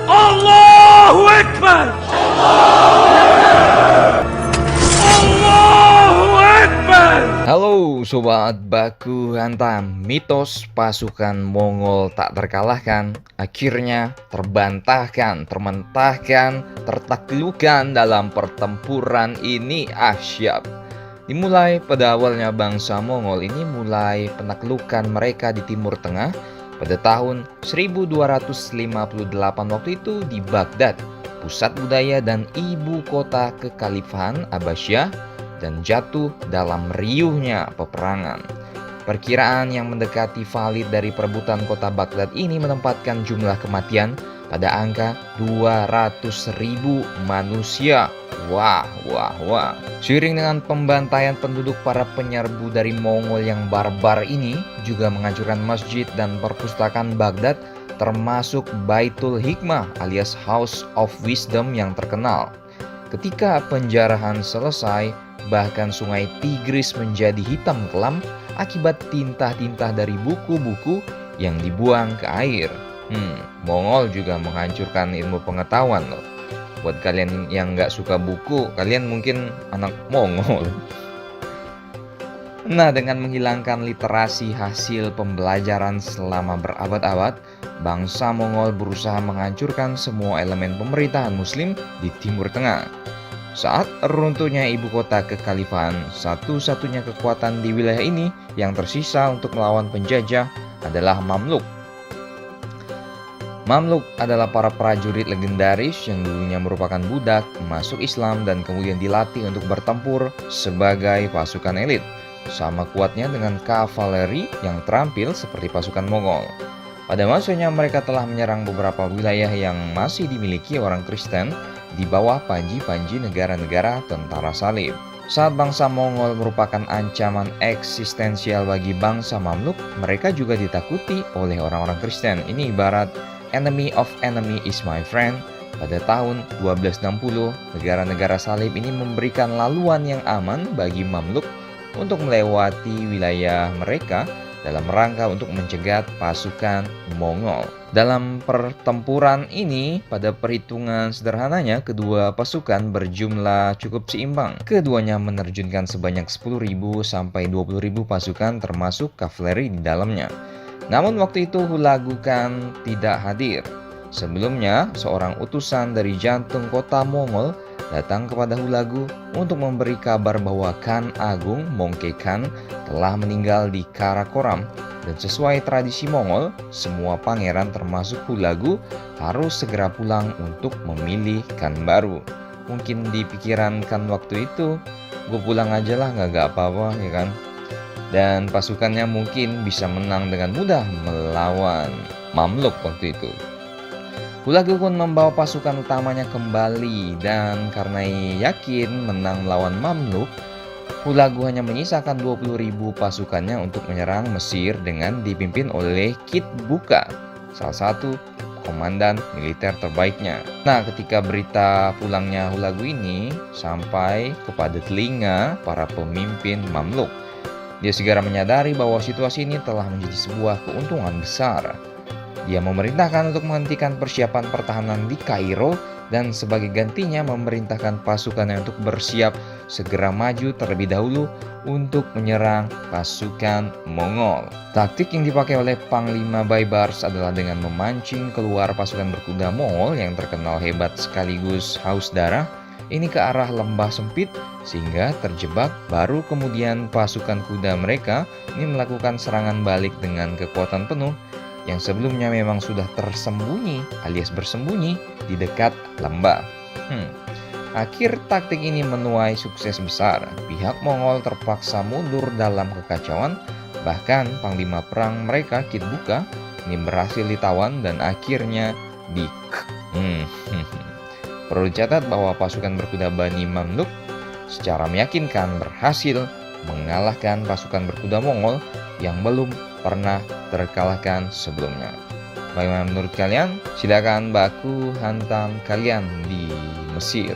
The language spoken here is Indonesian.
Allahu Akbar. Allahu Akbar. Halo Sobat Baku Hantam, mitos pasukan Mongol tak terkalahkan akhirnya terbantahkan, termentahkan, tertaklukkan dalam pertempuran ini asyap. Dimulai pada awalnya bangsa Mongol ini mulai penaklukan mereka di Timur Tengah pada tahun 1258 waktu itu di Baghdad, pusat budaya dan ibu kota kekhalifahan Abbasiyah, dan jatuh dalam riuhnya peperangan. Perkiraan yang mendekati valid dari perebutan kota Baghdad ini menempatkan jumlah kematian pada angka 200.000 manusia. Wah. Seiring dengan pembantaian penduduk, para penyerbu dari Mongol yang barbar ini juga menghancurkan masjid dan perpustakaan Baghdad, termasuk Baitul Hikmah alias House of Wisdom yang terkenal. Ketika penjarahan selesai, bahkan sungai Tigris menjadi hitam kelam akibat tinta-tinta dari buku-buku yang dibuang ke air. Mongol juga menghancurkan ilmu pengetahuan loh. Buat kalian yang nggak suka buku, kalian mungkin anak Mongol. Nah, dengan menghilangkan literasi hasil pembelajaran selama berabad-abad, bangsa Mongol berusaha menghancurkan semua elemen pemerintahan Muslim di Timur Tengah. Saat runtuhnya ibu kota kekhalifahan, satu-satunya kekuatan di wilayah ini yang tersisa untuk melawan penjajah adalah Mamluk. Mamluk adalah para prajurit legendaris yang dulunya merupakan budak, masuk Islam dan kemudian dilatih untuk bertempur sebagai pasukan elit. Sama kuatnya dengan kavaleri yang terampil seperti pasukan Mongol. Pada masanya mereka telah menyerang beberapa wilayah yang masih dimiliki orang Kristen di bawah panji-panji negara-negara tentara salib. Saat bangsa Mongol merupakan ancaman eksistensial bagi bangsa Mamluk, mereka juga ditakuti oleh orang-orang Kristen. Ini ibarat enemy of enemy is my friend. Pada tahun 1260, negara-negara salib ini memberikan laluan yang aman bagi Mamluk untuk melewati wilayah mereka dalam rangka untuk mencegat pasukan Mongol. Dalam pertempuran ini, pada perhitungan sederhananya, kedua pasukan berjumlah cukup seimbang. Keduanya menerjunkan sebanyak 10.000 sampai 20.000 pasukan termasuk kavaleri di dalamnya. Namun waktu itu Hulagu Khan tidak hadir. Sebelumnya, seorang utusan dari jantung kota Mongol datang kepada Hulagu untuk memberi kabar bahwa Khan Agung Mongke Khan telah meninggal di Karakoram. Dan sesuai tradisi Mongol, semua pangeran termasuk Hulagu harus segera pulang untuk memilih Khan baru. Mungkin di pikiran Khan waktu itu, gue pulang aja lah, nggak apa-apa ya kan. Dan pasukannya mungkin bisa menang dengan mudah melawan Mamluk waktu itu. Hulagu pun membawa pasukan utamanya kembali, dan karena yakin menang melawan Mamluk, Hulagu hanya menyisakan 20.000 pasukannya untuk menyerang Mesir dengan dipimpin oleh Kit Buka, salah satu komandan militer terbaiknya. Nah, ketika berita pulangnya Hulagu ini sampai kepada telinga para pemimpin Mamluk, dia segera menyadari bahwa situasi ini telah menjadi sebuah keuntungan besar. Dia memerintahkan untuk menghentikan persiapan pertahanan di Kairo dan sebagai gantinya memerintahkan pasukannya untuk bersiap segera maju terlebih dahulu untuk menyerang pasukan Mongol. Taktik yang dipakai oleh Panglima Baibars adalah dengan memancing keluar pasukan berkuda Mongol yang terkenal hebat sekaligus haus darah ini ke arah lembah sempit sehingga terjebak. Baru kemudian pasukan kuda mereka ini melakukan serangan balik dengan kekuatan penuh yang sebelumnya memang sudah tersembunyi alias bersembunyi di dekat lembah. Akhir taktik ini menuai sukses besar. Pihak Mongol terpaksa mundur dalam kekacauan. Bahkan panglima perang mereka Kit Buka ini berhasil ditawan dan akhirnya Perlu dicatat bahwa pasukan berkuda Bani Mamluk secara meyakinkan berhasil mengalahkan pasukan berkuda Mongol yang belum pernah terkalahkan sebelumnya. Bagaimana menurut kalian? Silakan baku hantam kalian di Mesir.